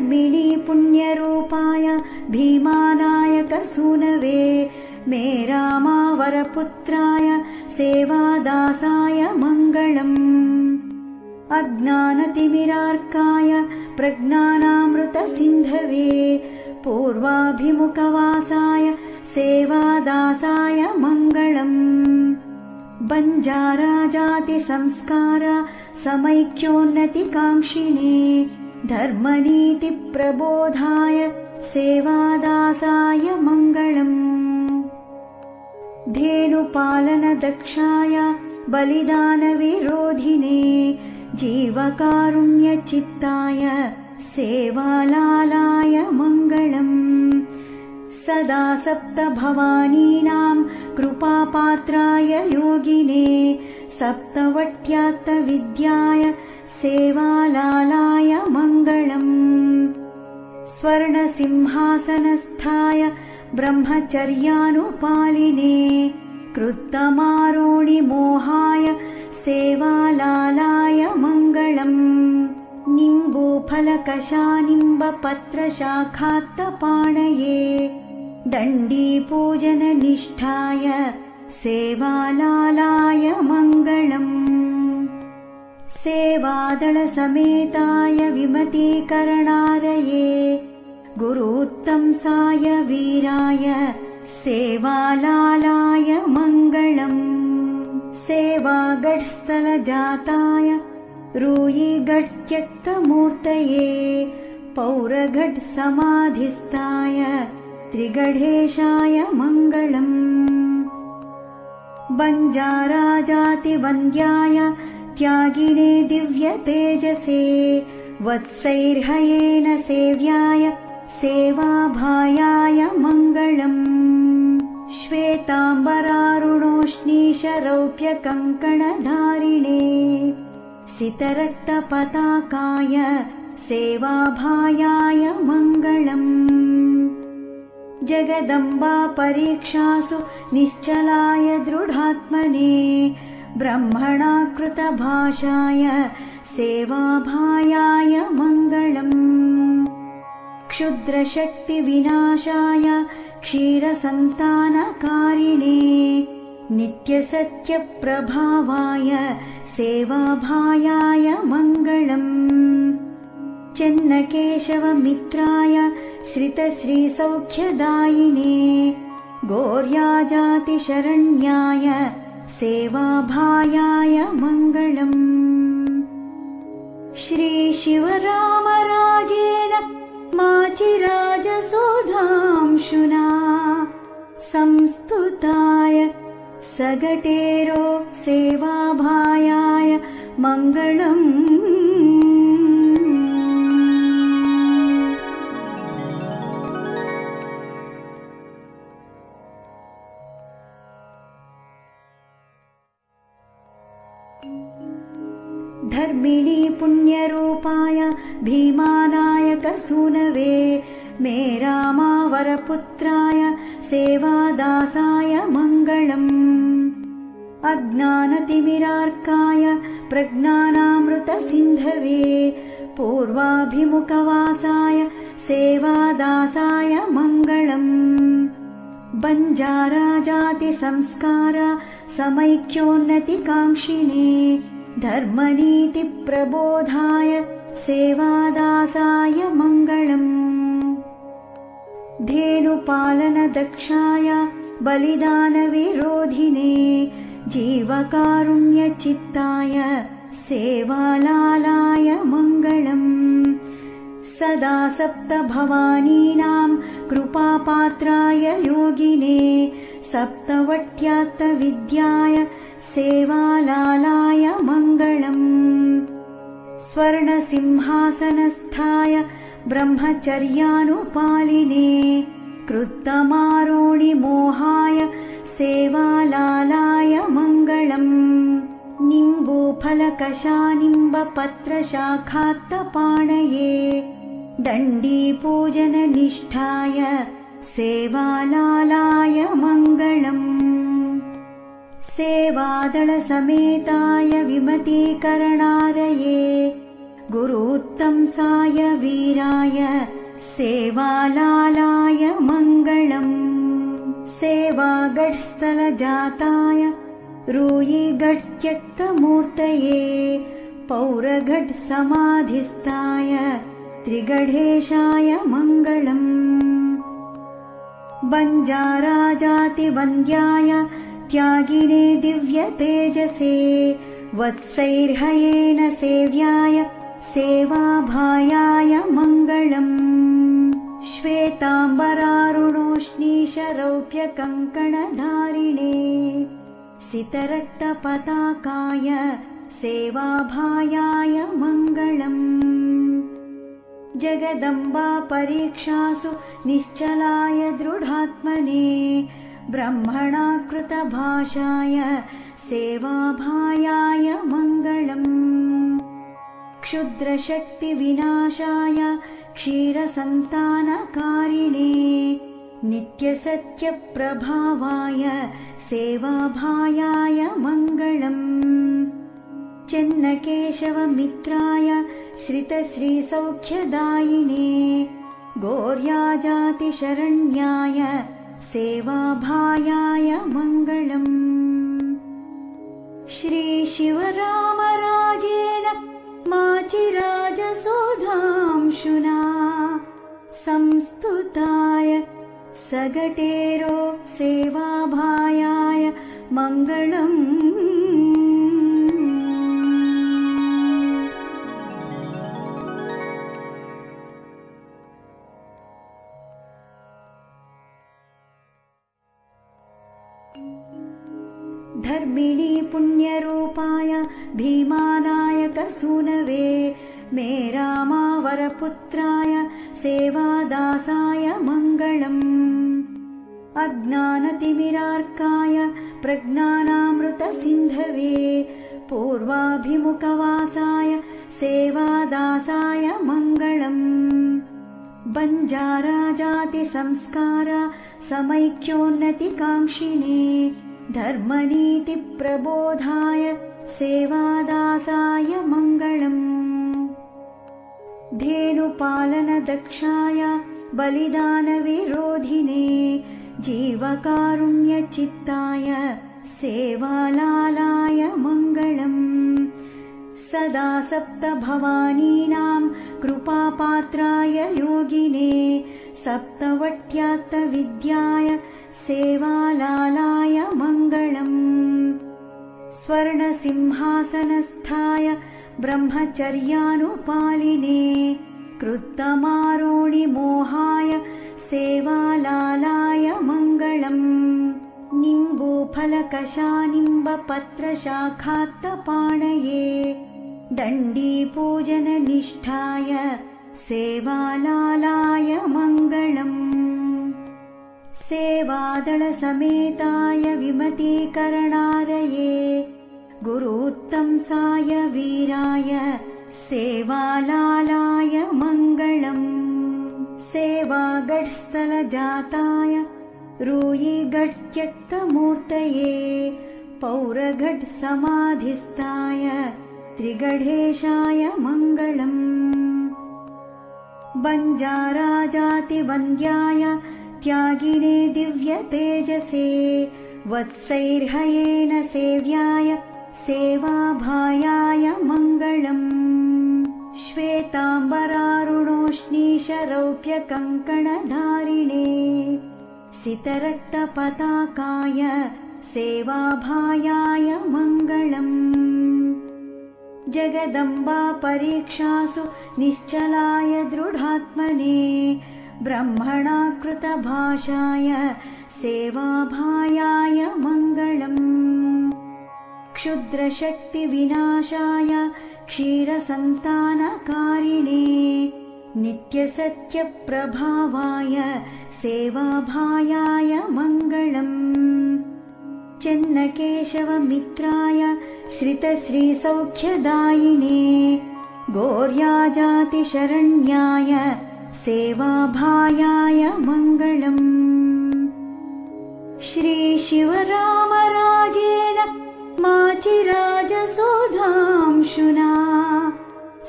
धर्मिणी पुण्यरूपाय भीमानायकसूनवे मे रामावरपुत्राय सेवादासाय मङ्गलम्। अज्ञानतिमिरार्काय प्रज्ञानामृतसिन्धवे पूर्वाभिमुखवासाय सेवादासाय मङ्गलम्। बञ्जाराजातिसंस्कार समैक्योन्नतिकाङ्क्षिणे धर्मनीतिप्रबोधाय सेवादासाय मङ्गलम्। धेनुपालनदक्षाय बलिदानविरोधिने जीवकारुण्यचित्ताय सेवालालाय मङ्गलम्। सदा सप्तभवानीनां कृपापात्राय योगिने सप्तवट्यात्तविद्याय सेवालालाय मङ्गलम्। स्वर्णसिंहासनस्थाय ब्रह्मचर्यानुपालिने कृत्तमारोणिमोहाय सेवालालाय मङ्गलम्। निम्बूफलकशानिम्बपत्रशाखात्तपाणये दण्डीपूजननिष्ठाय सेवालालाय मङ्गलम्। सेवादलसमेताय विमतीकरणारये गुरूत्तंसाय वीराय सेवालालाय मङ्गलम्। सेवागढस्थलजाताय रूयीगढत्यक्तमूर्तये पौरगढसमाधिस्थाय त्रिगढेशाय मङ्गलम्। बञ्जाराजातिवन्द्याय त्यागिने दिव्यतेजसे वत्सैर्हयेन सेव्याय सेवाभायाय मङ्गलम्। श्वेताम्बरारुणोष्णीशरौप्यकङ्कणधारिणे सितरक्तपताकाय सेवाभायाय मङ्गलम्। जगदम्बा परीक्षासु निश्चलाय दृढात्मने ब्रह्मणा कृतभाषाय सेवाभायाय मङ्गलम्। क्षुद्रशक्तिविनाशाय क्षीरसन्तानकारिणे नित्यसत्यप्रभावाय सेवाभायाय मङ्गलम्। चन्नकेशवमित्राय श्रितश्रीसौख्यदायिने गौर्याजातिशरण्याय सेवाभायाय मङ्गलम्। श्रीशिवरामराजेन माचिराजसोधांशुना संस्तुताय सगटेरो सेवाभायाय मङ्गलम्। धर्मिणी पुण्यरूपाय भीमानायकसूनवे मे रामावरपुत्राय सेवादासाय मङ्गलम्। अज्ञानतिमिरार्काय प्रज्ञानामृतसिन्धवे पूर्वाभिमुखवासाय सेवादासाय मङ्गलम्। बञ्जाराजातिसंस्कार समैक्योन्नतिकाङ्क्षिणे धर्मनीतिप्रबोधाय सेवादासाय मङ्गलम्। धेनुपालनदक्षाय बलिदानविरोधिने जीवकारुण्यचित्ताय सेवालालाय मङ्गलम्। सदा सप्तभवानीनां कृपापात्राय योगिने सप्तवट्यात्तविद्याय सेवालालाय मङ्गलम्। स्वर्णसिंहासनस्थाय ब्रह्मचर्यानुपालिने कृत्तमारोणिमोहाय सेवालालाय मङ्गलम्। निम्बूफलकशानिम्बपत्रशाखात्तपाणये दण्डीपूजननिष्ठाय सेवालालाय मङ्गलम्। सेवादलसमेताय विमतीकरणारये गुरूत्तंसाय गुरुत्तंसाय वीराय सेवालालाय मङ्गलम् सेवागढस्थलजाताय रूयिगढत्यक्तमूर्तये पौरगढसमाधिस्थाय त्रिगढेशाय मङ्गलम् बञ्जाराजातिवन्द्याय त्यागिने दिव्यतेजसे वत्सैर्हयेन सेव्याय सेवाभायाय मङ्गलम् श्वेताम्बरारुणोष्णीशरौप्यकङ्कणधारिणे सितरक्तपताकाय सेवाभायाय मङ्गलम् जगदम्बा परीक्षासु निश्चलाय दृढात्मने ब्रह्मणा कृतभाषाय सेवाभायाय मङ्गलम् क्षुद्रशक्तिविनाशाय क्षीरसन्तानकारिणे नित्यसत्यप्रभावाय सेवाभायाय मङ्गलम् चन्नकेशवमित्राय श्रितश्रीसौख्यदायिने गौर्याजातिशरण्याय सेवाभायाय मङ्गलम् श्रीशिवरामराजेन माचिराजसोधांशुना संस्तुताय सगटेरो सेवाभायाय मङ्गलम् धर्मिणी पुण्यरूपाय भीमानायकसूनवे मे रामावरपुत्राय सेवादासाय मङ्गलम् अज्ञानतिमिरार्काय प्रज्ञानामृतसिन्धवे पूर्वाभिमुखवासाय सेवादासाय मङ्गलम् बञ्जाराजातिसंस्कार समैक्योन्नतिकाङ्क्षिणे धर्मनीतिप्रबोधाय सेवादासाय मङ्गलम् धेनुपालनदक्षाय बलिदानविरोधिने जीवकारुण्यचित्ताय सेवालालाय मङ्गलम् सदा सप्तभवानीनां कृपापात्राय योगिने सप्तवट्यात्तविद्याय सेवालालाय मङ्गलम् स्वर्णसिंहासनस्थाय ब्रह्मचर्यानुपालिने कृत्तमारोणिमोहाय सेवालालाय मङ्गलम् निम्बूफलकशानिम्बपत्रशाखात्तपाणये दण्डीपूजननिष्ठाय सेवालालाय मङ्गलम् सेवादलसमेताय विमतीकरणारये गुरुत्तंसाय वीराय सेवालालाय मङ्गलम् सेवागढस्थलजाताय रूयिगढत्यक्तमूर्तये पौरगढसमाधिस्थाय त्रिगढेशाय मङ्गलम् बञ्जाराजातिवन्द्याय त्यागिने दिव्यतेजसे वत्सैर्हयेन सेव्याय सेवाभायाय मङ्गलम् श्वेताम्बरारुणोष्णीशरौप्यकङ्कणधारिणे सितरक्तपताकाय सेवाभायाय मङ्गलम् जगदम्बा परीक्षासु निश्चलाय दृढात्मने ब्रह्मणा कृतभाषाय सेवाभायाय मङ्गलम् क्षुद्रशक्तिविनाशाय क्षीरसन्तानकारिणे नित्यसत्यप्रभावाय सेवाभायाय मङ्गलम् चन्नकेशवमित्राय श्रितश्रीसौख्यदायिने गौर्याजातिशरण्याय सेवाभायाय मङ्गलम् श्रीशिवरामराजेन माचिराजसोधांशुना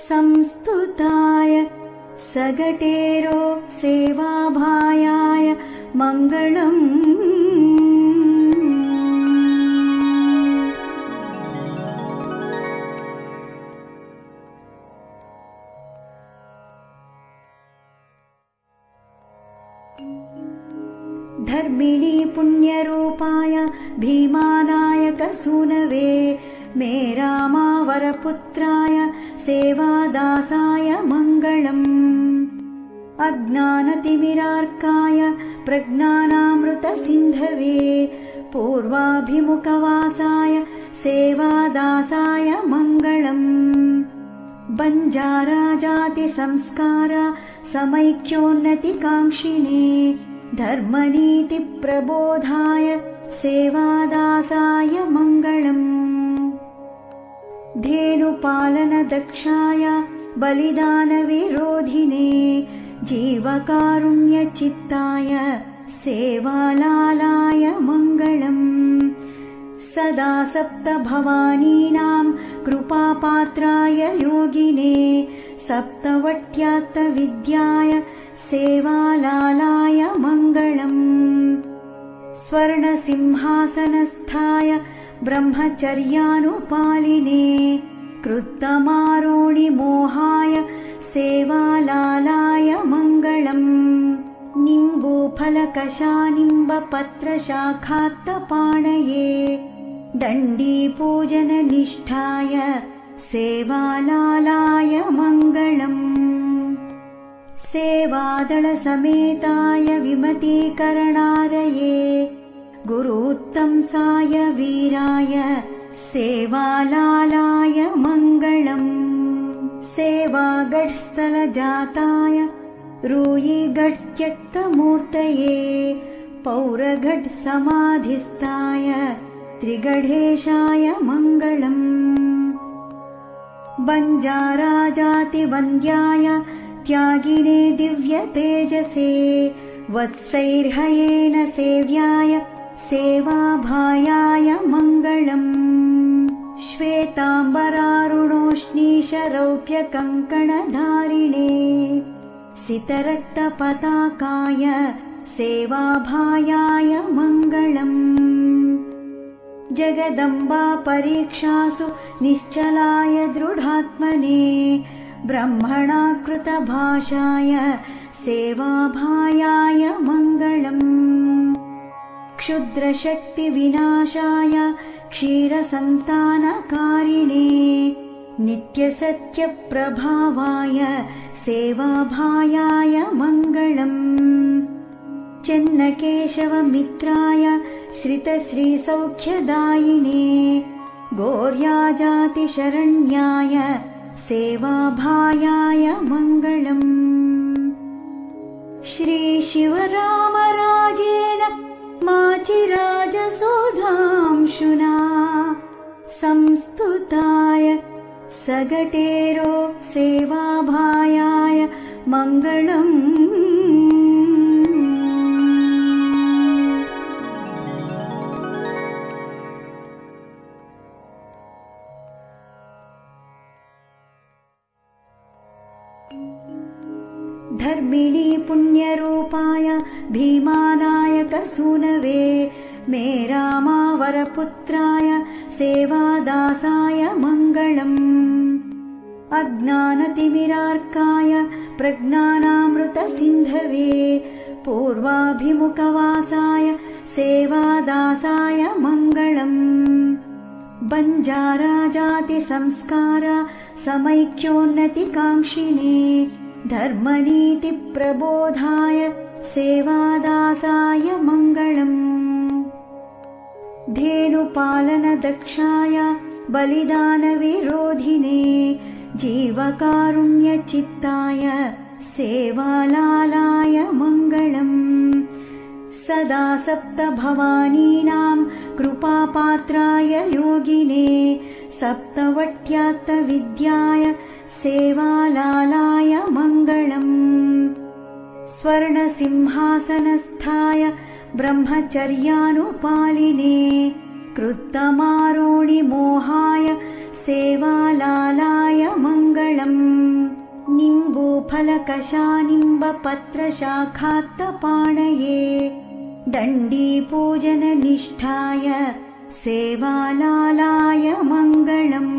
संस्तुताय सगटेरो सेवाभायाय मङ्गलम्। धर्मिणी पुण्यरूपाय भीमानायकसूनवे मे रामावरपुत्राय सेवादासाय मङ्गलम्। अज्ञानतिमिरार्काय प्रज्ञानामृतसिन्धवे पूर्वाभिमुखवासाय सेवादासाय मङ्गलम्। बञ्जाराजातिसंस्कार समैक्योन्नतिकाङ्क्षिणे धर्मनीतिप्रबोधाय सेवादासाय मङ्गलम्। धेनुपालनदक्षाय बलिदानविरोधिने जीवकारुण्यचित्ताय सेवालालाय मङ्गलम्। सदा सप्तभवानीनां कृपापात्राय योगिने सप्तवट्यात्तविद्याय सेवालालाय मङ्गलम्। स्वर्णसिंहासनस्थाय ब्रह्मचर्यानुपालिने कृत्तमारोणिमोहाय सेवालालाय मङ्गलम्। निम्बूफलकशानिम्बपत्रशाखात्तपाणये दण्डीपूजननिष्ठाय सेवालालाय मङ्गलम्। सेवादलसमेताय विमतीकरणारये गुरूत्तंसाय वीराय सेवालालाय मङ्गलम्। सेवागढस्थलजाताय रूयीगढत्यक्तमूर्तये पौरगढसमाधिस्थाय त्रिगढेशाय मङ्गलम्। बञ्जाराजातिवन्द्याय त्यागिने दिव्यतेजसे वत्सैर्हयेन सेव्याय सेवाभायाय मङ्गलम्। श्वेताम्बरारुणोष्णीशरौप्यकङ्कणधारिणे सितरक्तपताकाय सेवाभायाय मङ्गलम्। जगदम्बा परीक्षासु निश्चलाय दृढात्मने ब्रह्मणा कृतभाषाय सेवाभायाय मङ्गलम्। क्षुद्रशक्तिविनाशाय क्षीरसन्तानकारिणे नित्यसत्यप्रभावाय सेवाभायाय मङ्गलम्। चन्नकेशवमित्राय श्रितश्रीसौख्यदायिने गौर्याजातिशरण्याय सेवाभायाय मङ्गलम्। श्रीशिवरामराजेन माचिराजसोधांशुना संस्तुताय सगटेरो सेवाभायाय मङ्गलम्। धर्मिणी पुण्यरूपाय भीमानायकसूनवे मे रामावरपुत्राय सेवादासाय मङ्गलम्। अज्ञानतिमिरार्काय प्रज्ञानामृतसिन्धवे पूर्वाभिमुखवासाय सेवादासाय मङ्गलम्। बञ्जाराजातिसंस्कार समैक्योन्नतिकाङ्क्षिणे धर्मनीतिप्रबोधाय सेवादासाय मङ्गलम्। धेनुपालनदक्षाय बलिदानविरोधिने जीवकारुण्यचित्ताय सेवालालाय मङ्गलम्। सदा सप्तभवानीनां कृपापात्राय योगिने सप्तवट्यात्तविद्याय सेवालालाय मङ्गलम्। स्वर्णसिंहासनस्थाय ब्रह्मचर्यानुपालिने कृत्तमारोणिमोहाय सेवालालाय मङ्गलम् निम्बूफलकशानिम्बपत्रशाखात्तपाणये दण्डीपूजननिष्ठाय सेवालालाय मङ्गलम्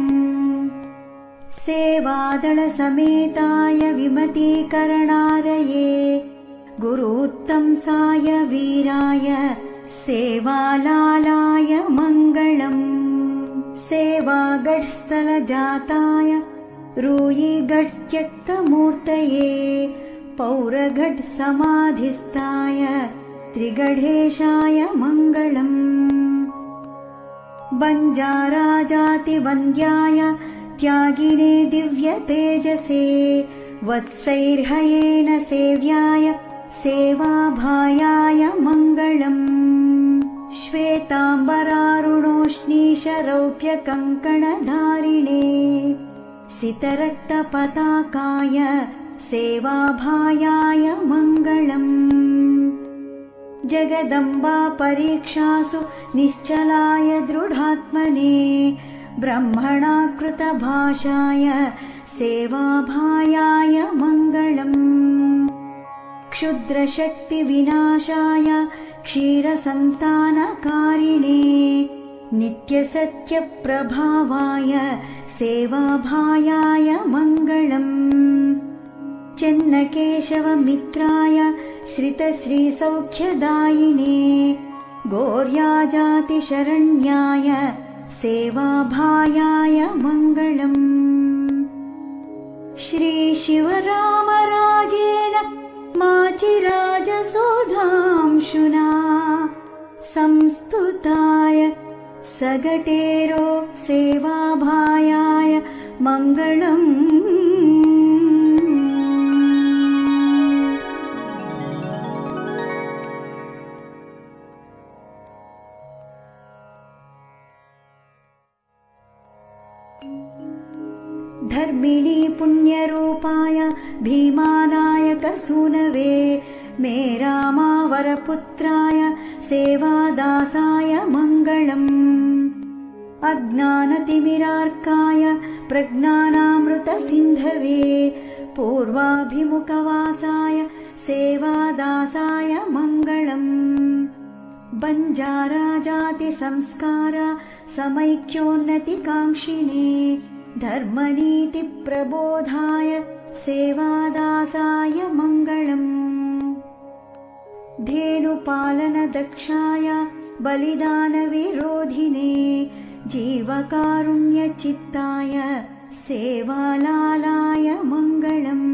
सेवादलसमेताय विमतीकरणारये गुरूत्तंसाय वीराय सेवालालाय मङ्गलम् सेवागढस्थलजाताय रूयिगढत्यक्तमूर्तये पौरगढसमाधिस्थाय त्रिगढेशाय मङ्गलम् बञ्जाराजातिवन्द्याय त्यागिने दिव्यतेजसे वत्सैर्हयेन सेव्याय सेवाभायाय मङ्गलम् श्वेताम्बरारुणोष्णीशरौप्यकङ्कणधारिणे सितरक्तपताकाय सेवाभायाय मङ्गलम् जगदम्बा परीक्षासु निश्चलाय दृढात्मने ब्रह्मणा कृतभाषाय सेवाभायाय मङ्गलम् क्षुद्रशक्तिविनाशाय क्षीरसन्तानकारिणे नित्यसत्यप्रभावाय सेवाभायाय मङ्गलम् चन्नकेशवमित्राय श्रितश्रीसौख्यदायिने गौर्याजातिशरण्याय सेवाभायाय मङ्गलम् श्रीशिवरामराजेन माचिराजसोधांशुना संस्तुताय सगटेरो सेवाभायाय मङ्गलम् धर्मिणी पुण्यरूपाय भीमानायकसूनवे मेरामावरपुत्राय सेवादासाय मङ्गलम् अज्ञानतिमिरार्काय प्रज्ञानामृतसिन्धवे पूर्वाभिमुखवासाय सेवादासाय मङ्गलम् बञ्जाराजातिसंस्कार समैक्योन्नतिकाङ्क्षिणे धर्मनीतिप्रबोधाय सेवादासाय मङ्गलम् धेनुपालनदक्षाय बलिदानविरोधिने जीवकारुण्यचित्ताय सेवालालाय मङ्गलम्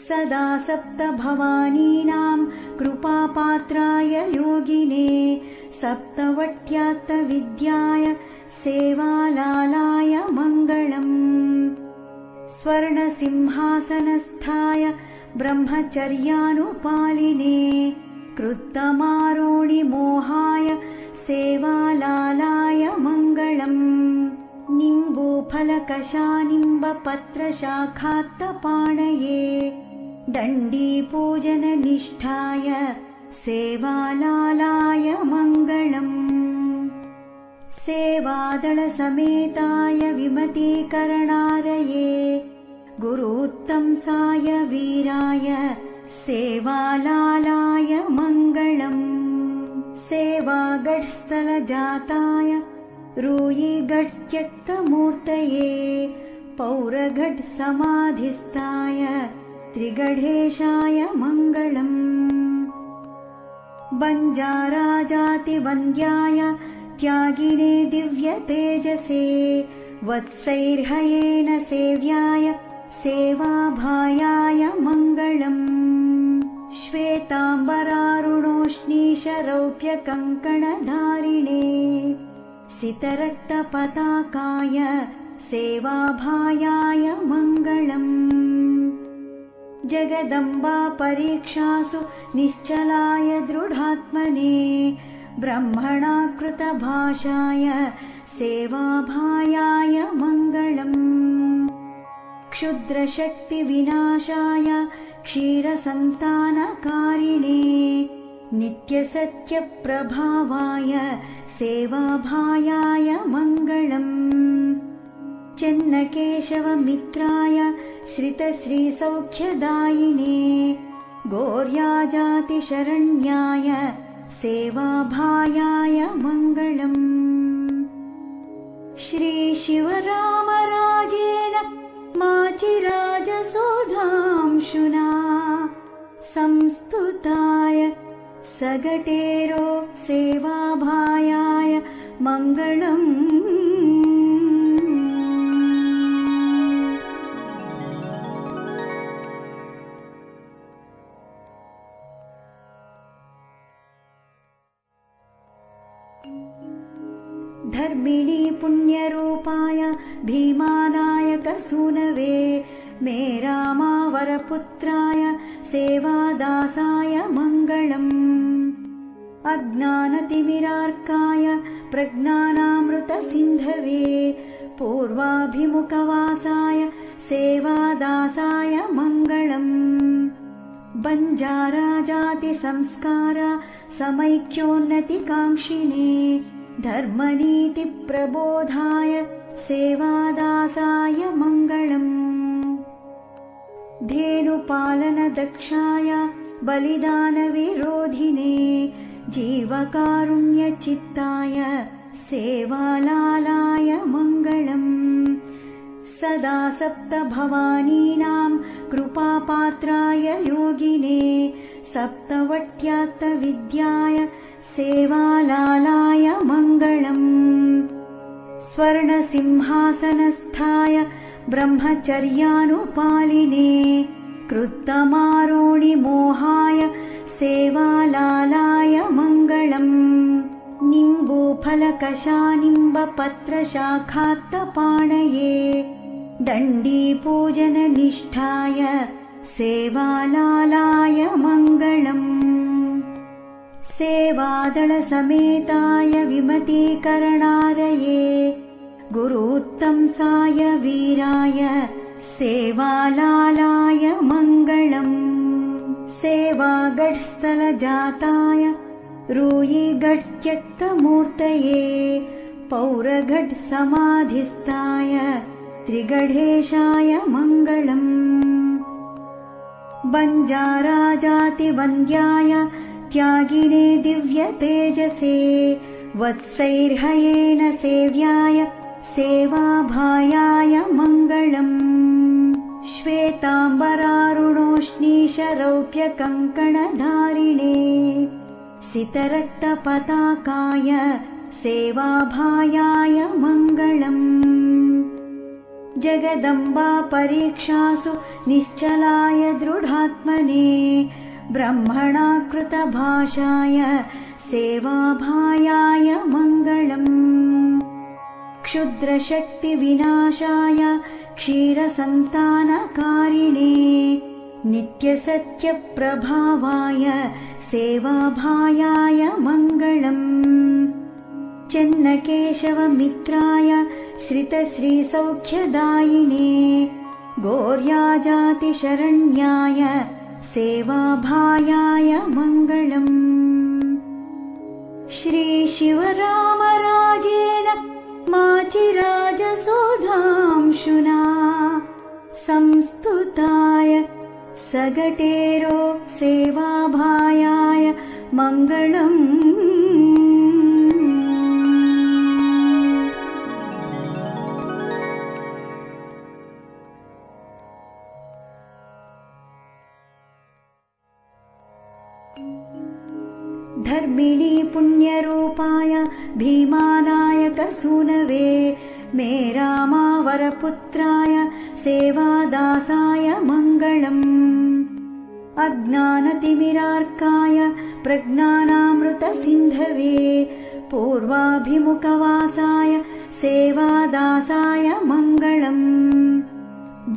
सदा सप्तभवानीनां कृपापात्राय योगिने सप्तवट्यात्तविद्याय सेवालालाय मङ्गलम् स्वर्णसिंहासनस्थाय ब्रह्मचर्यानुपालिने कृत्तमारोणिमोहाय सेवालालाय मङ्गलम् निम्बूफलकशानिम्बपत्रशाखात्तपाणये दण्डीपूजननिष्ठाय सेवालालाय मङ्गलम् सेवादलसमेताय विमतीकरणारये गुरूत्तंसाय वीराय सेवालालाय मङ्गलम् सेवागढस्थलजाताय रूयिगढत्यक्तमूर्तये पौरगढसमाधिस्थाय त्रिगढेशाय मङ्गलम् बञ्जाराजातिवन्द्याय त्यागिने दिव्यतेजसे वत्सैर्हयेन सेव्याय सेवाभायाय मङ्गलम् श्वेताम्बरारुणोष्णीशरौप्यकङ्कणधारिणे सितरक्तपताकाय सेवाभायाय मङ्गलम् जगदम्बा परीक्षासु निश्चलाय दृढात्मने ब्रह्मणा कृतभाषाय सेवाभायाय मङ्गलम् क्षुद्रशक्तिविनाशाय क्षीरसन्तानकारिणे नित्यसत्यप्रभावाय सेवाभायाय मङ्गलम् चन्नकेशवमित्राय श्रितश्रीसौख्यदायिने गौर्याजातिशरण्याय सेवाभायाय मङ्गलम् श्रीशिवरामराजेन माचिराजसोधांशुना संस्तुताय सगटेरो सेवाभायाय मङ्गलम् धर्मिणी पुण्यरूपाय भीमानायकसूनवे मे रामावरपुत्राय सेवादासाय मङ्गलम् अज्ञानतिमिरार्काय प्रज्ञानामृतसिन्धवे पूर्वाभिमुखवासाय सेवादासाय मङ्गलम् बञ्जाराजातिसंस्कार समैक्योन्नतिकाङ्क्षिणे धर्मनीतिप्रबोधाय सेवादासाय मङ्गलम् धेनुपालनदक्षाय बलिदानविरोधिने जीवकारुण्यचित्ताय सेवालालाय मङ्गलम् सदा सप्तभवानीनां कृपापात्राय योगिने सप्तवट्यात्तविद्याय सेवालालाय मङ्गलम् स्वर्णसिंहासनस्थाय ब्रह्मचर्यानुपालिने कृत्तमारोणिमोहाय सेवालालाय मङ्गलम् निम्बूफलकशानिम्बपत्रशाखात्तपाणये दण्डीपूजननिष्ठाय सेवालालाय मङ्गलम् सेवादलसमेताय विमतीकरणारये गुरूत्तंसाय वीराय सेवालालाय मङ्गलम् सेवागढस्थलजाताय रूयीगढत्यक्तमूर्तये पौरगढसमाधिस्थाय त्रिगढेशाय मङ्गलम् बञ्जाराजातिवन्द्याय त्यागिने दिव्यतेजसे वत्सैर्हयेन सेव्याय सेवाभायाय मङ्गलम् श्वेताम्बरारुणोष्णीशरौप्यकङ्कणधारिणे सितरक्तपताकाय सेवाभायाय मङ्गलम् जगदम्बा परीक्षासु निश्चलाय दृढात्मने ब्रह्मणा कृतभाषाय सेवाभायाय मङ्गलम् क्षुद्रशक्तिविनाशाय क्षीरसन्तानकारिणे नित्यसत्यप्रभावाय सेवाभायाय मङ्गलम् चन्नकेशवमित्राय श्रितश्रीसौख्यदायिने गौर्याजातिशरण्याय सेवाभायाय मङ्गलम् श्रीशिवरामराजेन माचिराजसोधांशुना संस्तुताय सगटेरो सेवाभायाय मङ्गलम् धर्मिणी पुण्यरूपाय भीमानायकसूनवे मे रामावरपुत्राय सेवादासाय मङ्गलम् अज्ञानतिमिरार्काय प्रज्ञानामृतसिन्धवे पूर्वाभिमुखवासाय सेवादासाय मङ्गलम्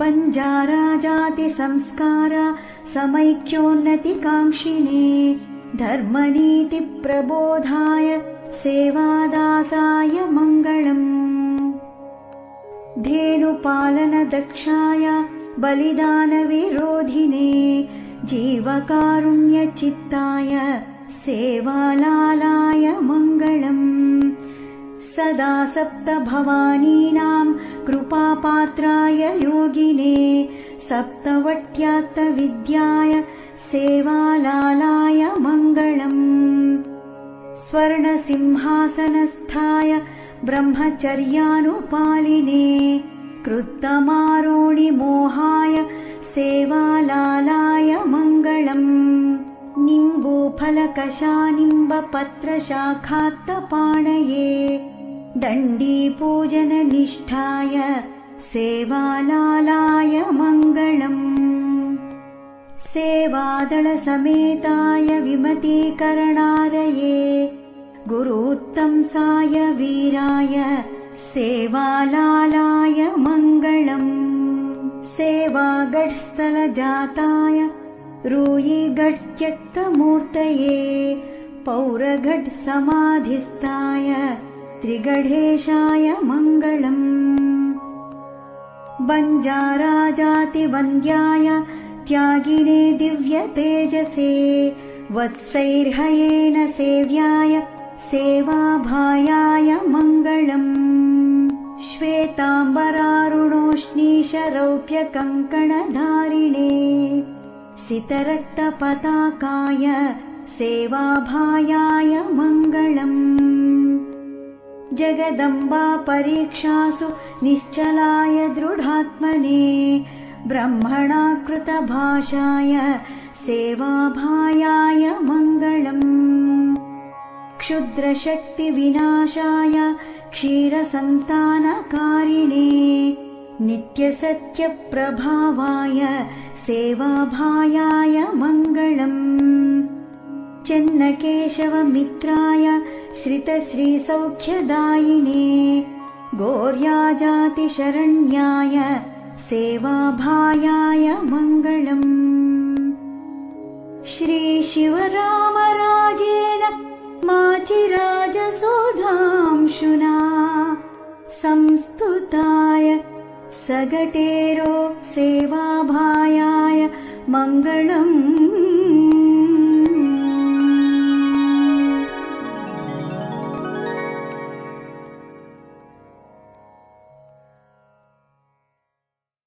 बञ्जाराजातिसंस्कार समैक्योन्नतिकाङ्क्षिणे धर्मनीतिप्रबोधाय सेवादासाय मङ्गलम् धेनुपालनदक्षाय बलिदानविरोधिने जीवकारुण्यचित्ताय सेवालालाय मङ्गलम् सदा सप्तभवानीनां कृपापात्राय योगिने सप्तवट्यात्तविद्याय सेवालालाय मङ्गलम् स्वर्णसिंहासनस्थाय ब्रह्मचर्यानुपालिने कृत्तमारोणिमोहाय सेवालालाय मङ्गलम् निम्बूफलकशानिम्बपत्रशाखात्तपाणये दण्डीपूजननिष्ठाय सेवालालाय मङ्गलम् सेवादलसमेताय विमतीकरणारये गुरूत्तंसाय वीराय सेवालालाय मङ्गलम् सेवागढस्थलजाताय रूयीगढत्यक्तमूर्तये पौरगढसमाधिस्थाय त्रिगढेशाय मङ्गलम् बञ्जाराजातिवन्द्याय त्यागिने दिव्यतेजसे वत्सैर्हयेन सेव्याय सेवाभायाय मङ्गलम् श्वेताम्बरारुणोष्णीशरौप्यकङ्कणधारिणे सितरक्तपताकाय सेवाभायाय मङ्गलम् जगदम्बा परीक्षासु निश्चलाय दृढात्मने ब्रह्मणा कृतभाषाय सेवाभायाय मङ्गलम् क्षुद्रशक्तिविनाशाय क्षीरसन्तानकारिणे नित्यसत्यप्रभावाय सेवाभायाय मङ्गलम् चन्नकेशवमित्राय श्रितश्रीसौख्यदायिने गौर्याजातिशरण्याय सेवाभायाय मङ्गलम् श्रीशिवरामराजेन माचिराजसोधांशुना संस्तुताय सगटेरो सेवाभायाय मङ्गलम्